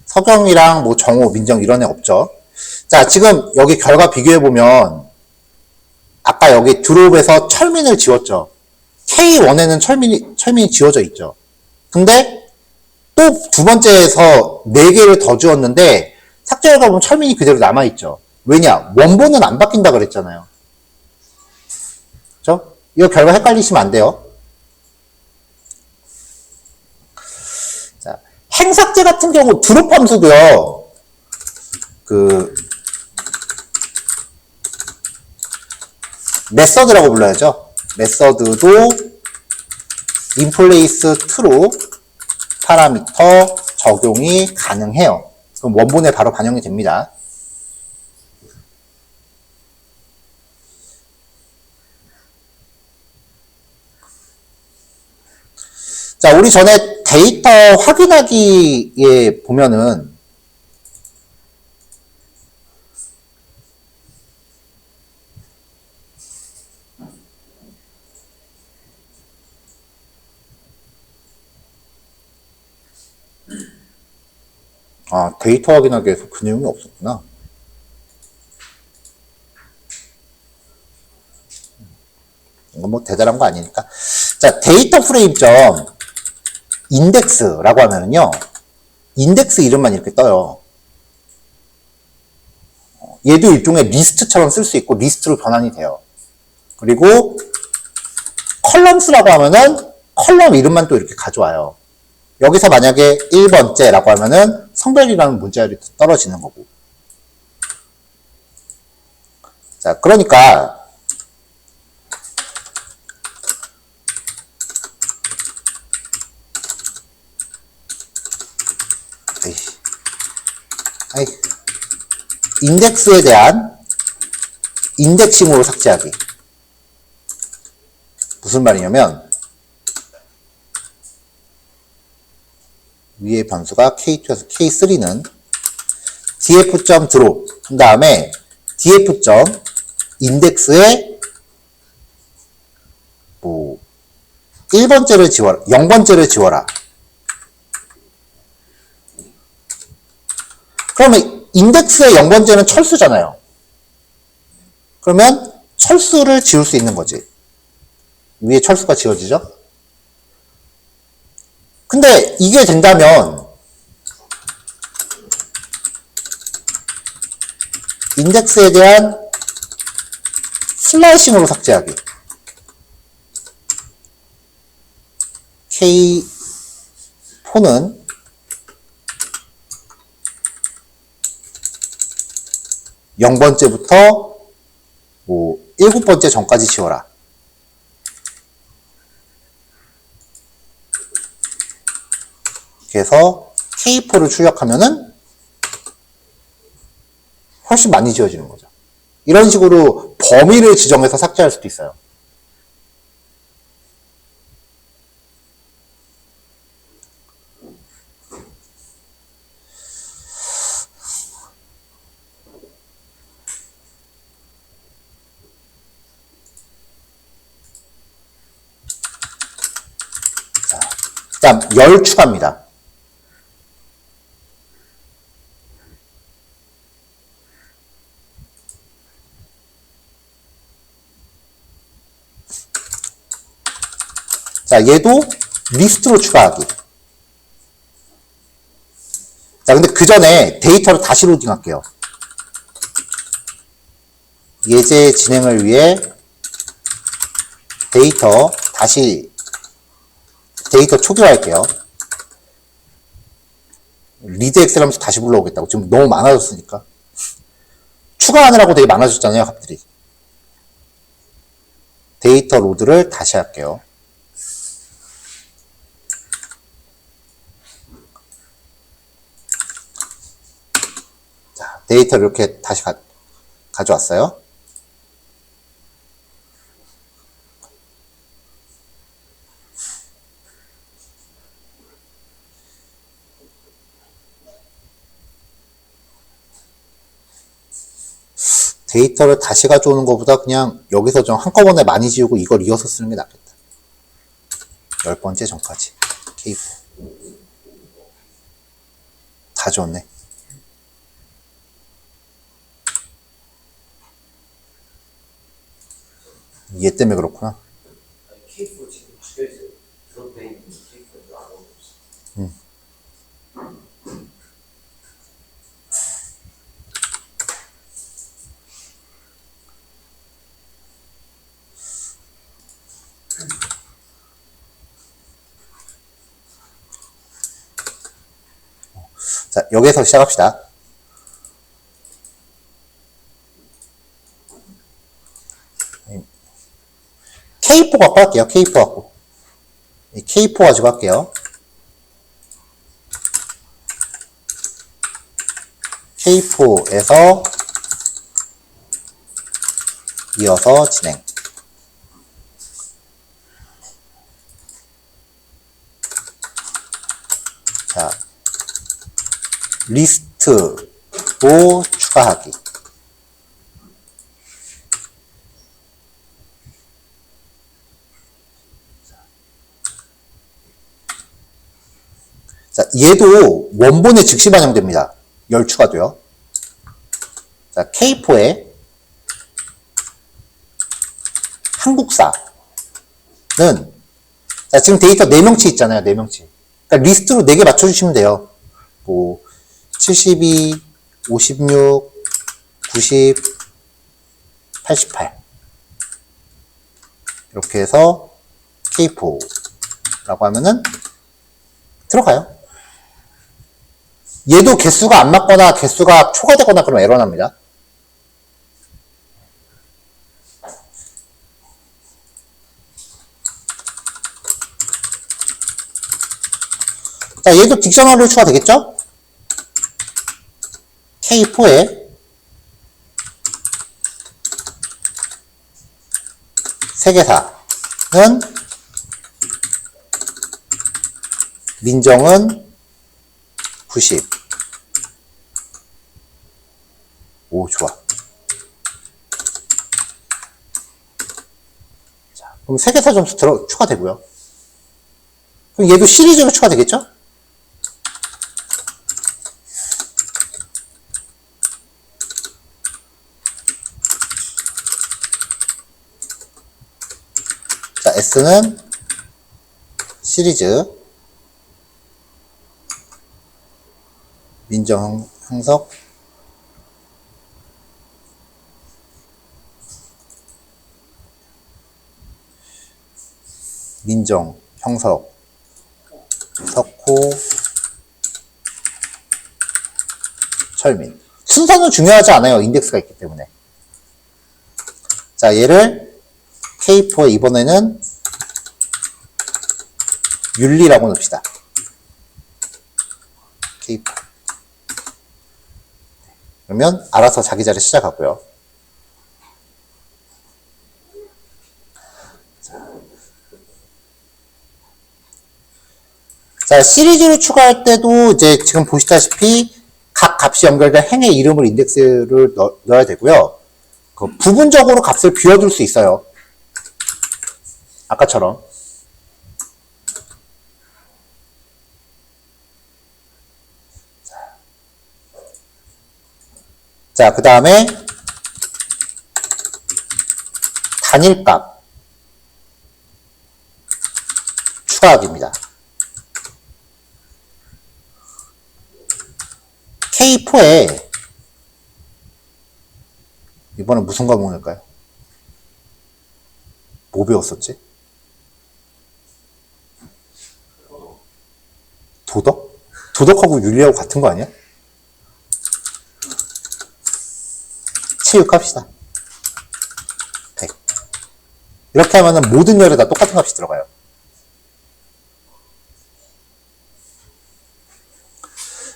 서경이랑 뭐 정호, 민정 이런 애 없죠. 자, 지금 여기 결과 비교해 보면 아까 여기 드롭에서 철민을 지웠죠. K1에는 철민이 지워져 있죠. 근데 또 두 번째에서 4개를 더 지웠는데 삭제해 가보면 철민이 그대로 남아 있죠. 왜냐? 원본은 안 바뀐다 그랬잖아요. 그렇죠? 이거 결과 헷갈리시면 안 돼요. 자, 행삭제 같은 경우 드롭 함수도요. 메서드라고 불러야죠. 메서드도 인플레이스 트루 파라미터 적용이 가능해요. 그럼 원본에 바로 반영이 됩니다. 자, 우리 전에 데이터 확인하기에 보면은 아, 데이터 확인하기 위해서 그 내용이 없었구나. 이건 뭐 대단한 거 아니니까. 자, 데이터 프레임 점 인덱스라고 하면은요, 인덱스 이름만 이렇게 떠요. 얘도 일종의 리스트처럼 쓸 수 있고 리스트로 변환이 돼요. 그리고 컬럼스라고 하면은 컬럼 이름만 또 이렇게 가져와요. 여기서 만약에 1번째라고 하면은 성별이라는 문자열이 떨어지는 거고. 자, 그러니까 아이, 인덱스에 대한 인덱싱으로 삭제하기. 무슨 말이냐면 위의 변수가 K2에서 K3는 df.drop 한 다음에 df.index에 뭐 1번째를 지워라, 0번째를 지워라. 그러면 인덱스의 0번째는 철수잖아요. 그러면 철수를 지울 수 있는 거지. 위에 철수가 지워지죠? 근데 이게 된다면 인덱스에 대한 슬라이싱으로 삭제하기. K4는 (0) 번째부터 뭐 7번째 전까지 지워라. 그래서 K4를 출력하면은 훨씬 많이 지워지는 거죠. 이런 식으로 범위를 지정해서 삭제할 수도 있어요. 자, 그다음 열 추가입니다. 자, 얘도 리스트로 추가하기. 자, 근데 그 전에 데이터를 다시 로딩할게요. 예제 진행을 위해 데이터 초기화할게요. 리드 엑셀 하면서 다시 불러오겠다고. 지금 너무 많아졌으니까. 추가하느라고 되게 많아졌잖아요, 값들이. 데이터 로드를 다시 할게요. 자, 데이터를 이렇게 다시 가져왔어요. 데이터를 다시 가져오는 것보다 그냥 여기서 좀 한꺼번에 많이 지우고 이걸 이어서 쓰는 게 낫겠다. 10번째 전까지. K4. 다 지웠네. 얘 때문에 그렇구나. K4 지금 바뀌어있어요. 드롭돼 있는 K4도 안 오고 있어. 자, 여기서 시작합시다. K4 갖고 할게요. K4 갖고. K4 가지고 할게요. K4에서 이어서 진행. 자, 리스트로 추가하기. 자, 얘도 원본에 즉시 반영됩니다. 열 추가도요. 자, K4에 한국사는, 자, 지금 데이터 4명치 있잖아요. 4명치. 그러니까 리스트로 4개 맞춰주시면 돼요. 뭐, 72, 56, 90, 88. 이렇게 해서 K4라고 하면은 들어가요. 얘도 개수가 안 맞거나 개수가 초과되거나 그러면 에러 납니다. 자, 얘도 딕셔너리 추가 되겠죠? K4에 세계사는 민정은 90. 오, 좋아. 자, 그럼 세계사 점수 추가되고요. 그럼 얘도 시리즈로 추가되겠죠? 자, S는 시리즈 민정 형석 민정 형석 석호 철민. 순서는 중요하지 않아요. 인덱스가 있기 때문에. 자, 얘를 K4에 이번에는 윤리라고 넣읍시다. K4. 그러면 알아서 자기 자리 시작하고요. 자, 시리즈로 추가할 때도 이제 지금 보시다시피 각 값이 연결된 행의 이름을 인덱스를 넣어야 되고요. 그 부분적으로 값을 비워둘 수 있어요. 아까처럼. 자, 그 다음에 단일값 추가하기입니다. K4에 이번엔 무슨 과목 낼까요? 뭐 배웠었지? 도덕? 도덕하고 윤리하고 같은 거 아니야? 체육 합시다. 100. 이렇게 하면은 모든 열에다 똑같은 값이 들어가요.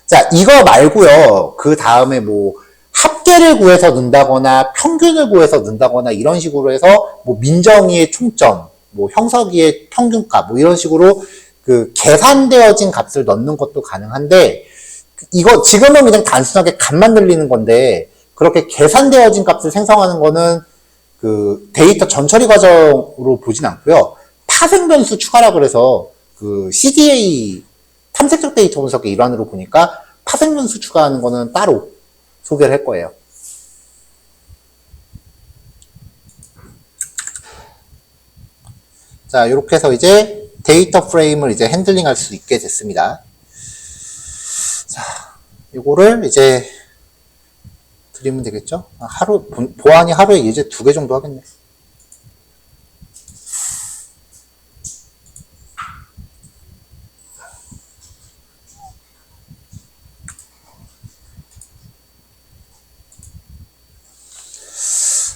자, 이거 말고요. 그 다음에 뭐 합계를 구해서 넣는다거나 평균을 구해서 넣는다거나 이런 식으로 해서 뭐 민정이의 총점, 뭐 형석이의 평균값 뭐 이런 식으로 그 계산되어진 값을 넣는 것도 가능한데, 이거 지금은 그냥 단순하게 값만 늘리는 건데 그렇게 계산되어진 값을 생성하는 거는 그 데이터 전처리 과정으로 보진 않고요. 파생 변수 추가라 그래서 그 CDA 탐색적 데이터 분석의 일환으로 보니까 파생 변수 추가하는 거는 따로 소개를 할 거예요. 자, 이렇게 해서 이제 데이터 프레임을 이제 핸들링 할 수 있게 됐습니다. 자, 이거를 이제 드리면 되겠죠? 하루, 보안이 하루에 이제 2개 정도 하겠네.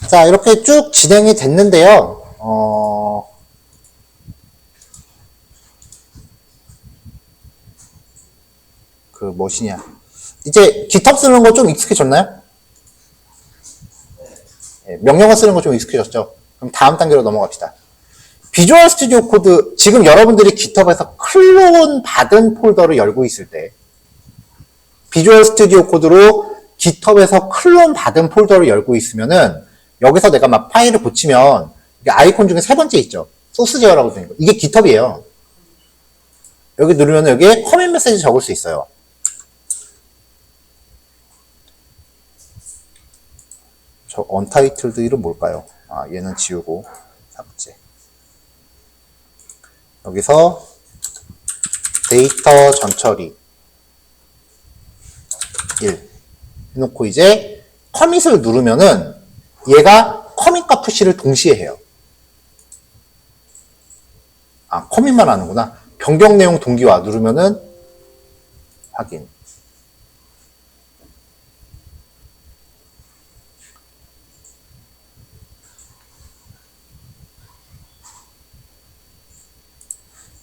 자, 이렇게 쭉 진행이 됐는데요. 그 무엇이냐. 이제 GitHub 쓰는 거 좀 익숙해졌나요? 네, 명령어 쓰는 거 좀 익숙해졌죠? 그럼 다음 단계로 넘어갑시다. 비주얼 스튜디오 코드, 지금 여러분들이 GitHub에서 클론 받은 폴더를 열고 있을 때, 비주얼 스튜디오 코드로 GitHub에서 클론 받은 폴더를 열고 있으면은, 여기서 내가 막 파일을 고치면, 아이콘 중에 3번째 있죠? 소스 제어라고 되는 거. 이게 GitHub이에요. 여기 누르면 여기에 커밋 메시지 적을 수 있어요. 저 언타이틀드 이름 뭘까요? 아, 얘는 지우고 삭제. 여기서 데이터 전처리 1 해놓고 이제 커밋을 누르면은 얘가 커밋과 푸시를 동시에 해요. 아, 커밋만 하는구나. 변경 내용 동기화 누르면은 확인.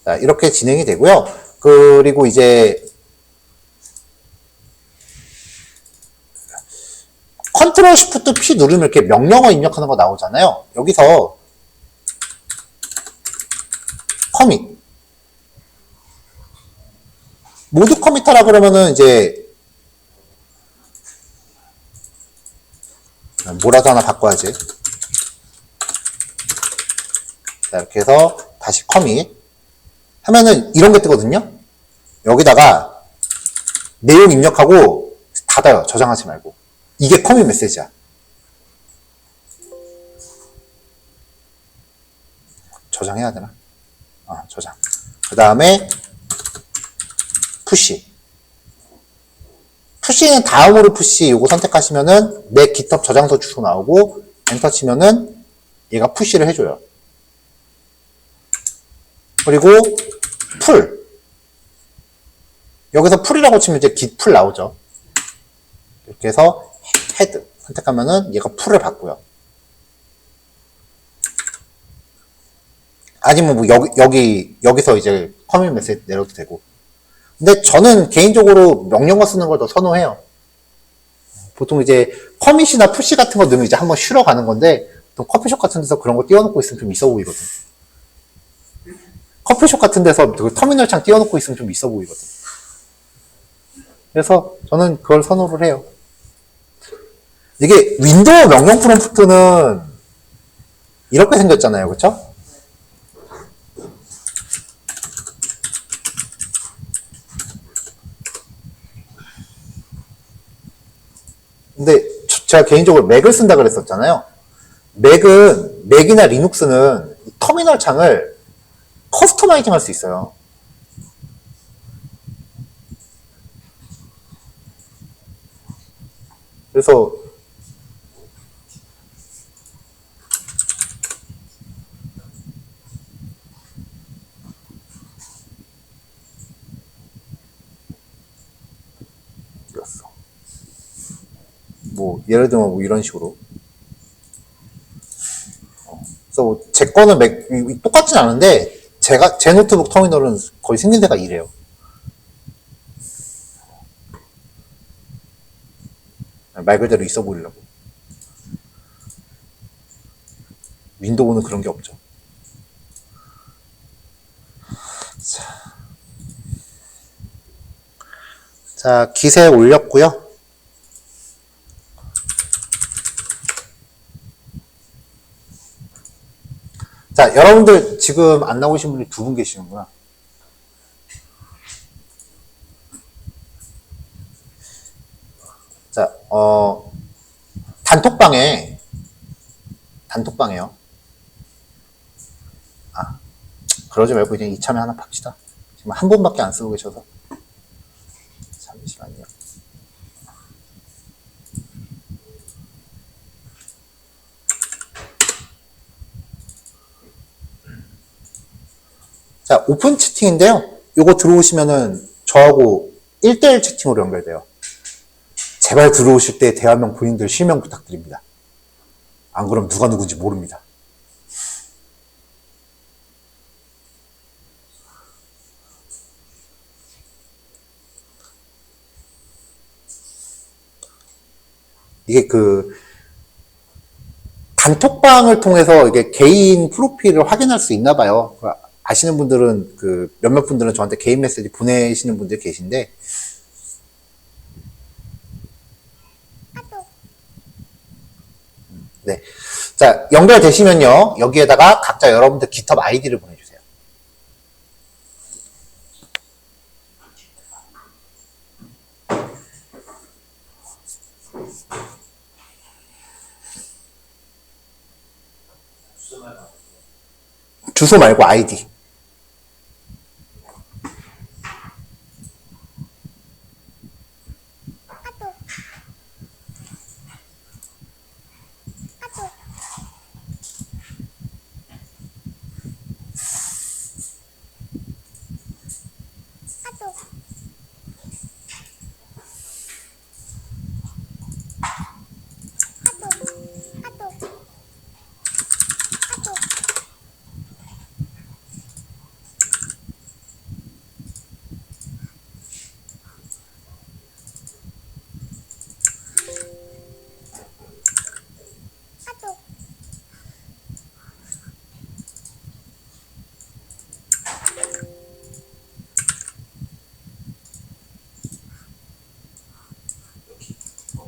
자, 이렇게 진행이 되고요. 그리고 이제 컨트롤 시프트 P 누르면 이렇게 명령어 입력하는 거 나오잖아요. 여기서 커밋 모두 커밋하라 그러면은 이제 뭐라도 하나 바꿔야지. 자, 이렇게 해서 다시 커밋 하면은 이런 게 뜨거든요. 여기다가 내용 입력하고 닫아요. 저장하지 말고. 이게 커밋 메시지야. 저장해야 되나? 저장. 그 다음에 푸시. 푸시는 다음으로 푸시 요거 선택하시면은 내 GitHub 저장소 주소 나오고 엔터 치면은 얘가 푸시를 해줘요. 그리고 풀. 여기서 풀이라고 치면 이제 git 풀 나오죠. 이렇게 해서 헤드 선택하면은 얘가 풀을 받고요. 아니면 뭐 여기서 이제 커밋 메시지 내려도 되고. 근데 저는 개인적으로 명령어 쓰는 걸 더 선호해요. 보통 이제 커밋이나 푸시 같은 거 넣으면 이제 한번 쉬러 가는 건데, 또 커피숍 같은 데서 그런 거 띄워놓고 있으면 좀 있어 보이거든. 커피숍 같은 데서 그 터미널 창 띄워놓고 있으면 좀 있어 보이거든. 그래서 저는 그걸 선호를 해요. 이게 윈도우 명령 프롬프트는 이렇게 생겼잖아요. 그쵸? 근데 제가 개인적으로 맥을 쓴다 그랬었잖아요. 맥이나 리눅스는 터미널 창을 커스터마이징 할 수 있어요. 그래서 뭐 예를 들면 뭐 이런 식으로. 그래서 제 거는 똑같진 않은데 제 노트북 터미널은 거의 생긴 데가 이래요. 말 그대로 있어 보이려고. 윈도우는 그런 게 없죠. 자, 기세 올렸고요. 자, 여러분들 지금 안 나오신 분이 2분 계시는구나. 자, 단톡방에요. 그러지 말고 그냥 이참에 하나 팝시다. 지금 한 분밖에 안 쓰고 계셔서. 잠시만요. 자, 오픈 채팅인데요. 요거 들어오시면은 저하고 1대1 채팅으로 연결돼요. 제발 들어오실 때 대화명 본인들 실명 부탁드립니다. 안 그럼 누가 누군지 모릅니다. 이게 단톡방을 통해서 이게 개인 프로필을 확인할 수 있나 봐요. 아시는 분들은 몇몇 분들은 저한테 개인 메시지 보내시는 분들 계신데, 네. 자, 연결되시면요. 여기에다가 각자 여러분들 GitHub 아이디를 보내주세요. 주소만 받을게요. 주소 말고 아이디.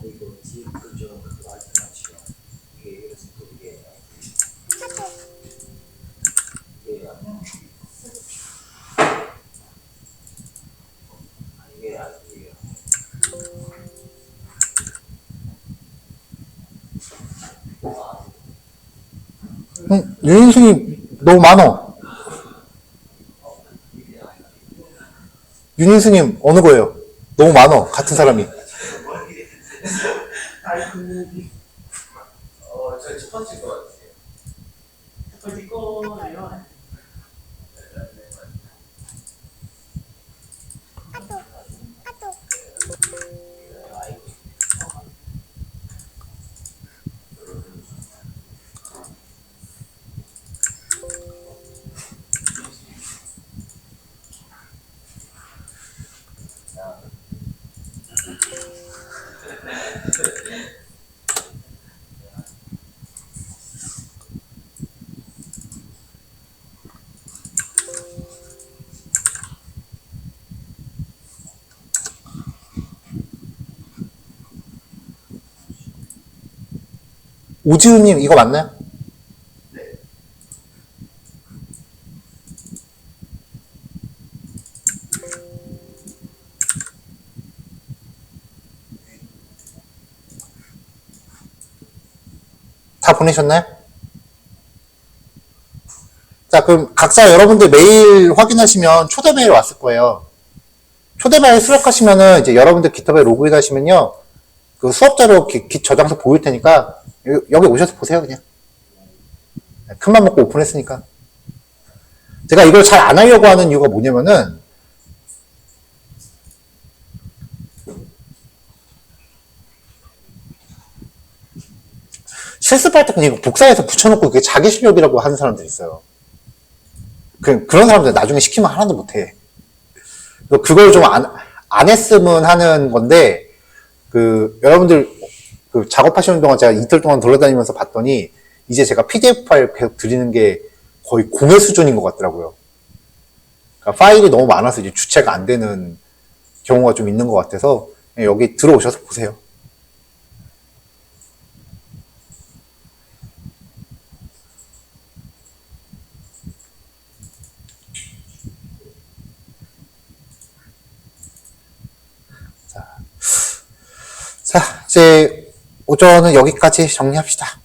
이거 뒤에 그저 그거 하지 마시고 이게 그래서 또 이게 이게 아니에요. 윤인수님 너무 많어. 윤인수님 어느 거예요? 너무 많어. 같은 사람이. 저희 첫 번째 거 같으세요? 첫 번째 거예요. 오지우님 이거 맞나요? 다 보내셨나요? 자, 그럼 각자 여러분들 메일 확인하시면 초대 메일 왔을 거예요. 초대 메일 수락하시면은 이제 여러분들 깃허브에 로그인 하시면요. 그 수업자료 깃 저장소 보일 테니까 여기 오셔서 보세요, 그냥. 큰맘 먹고 오픈했으니까. 제가 이걸 잘 안 하려고 하는 이유가 뭐냐면은 실습할 때 그냥 복사해서 붙여놓고 그게 자기 실력이라고 하는 사람들이 있어요. 그런 사람들 나중에 시키면 하나도 못해. 그걸 좀 안 했으면 하는 건데, 여러분들 작업하시는 동안 제가 이틀 동안 돌아다니면서 봤더니, 이제 제가 PDF 파일 계속 드리는 게 거의 공회 수준인 것 같더라고요. 그러니까 파일이 너무 많아서 이제 주체가 안 되는 경우가 좀 있는 것 같아서, 여기 들어오셔서 보세요. 자, 이제 오전은 여기까지 정리합시다.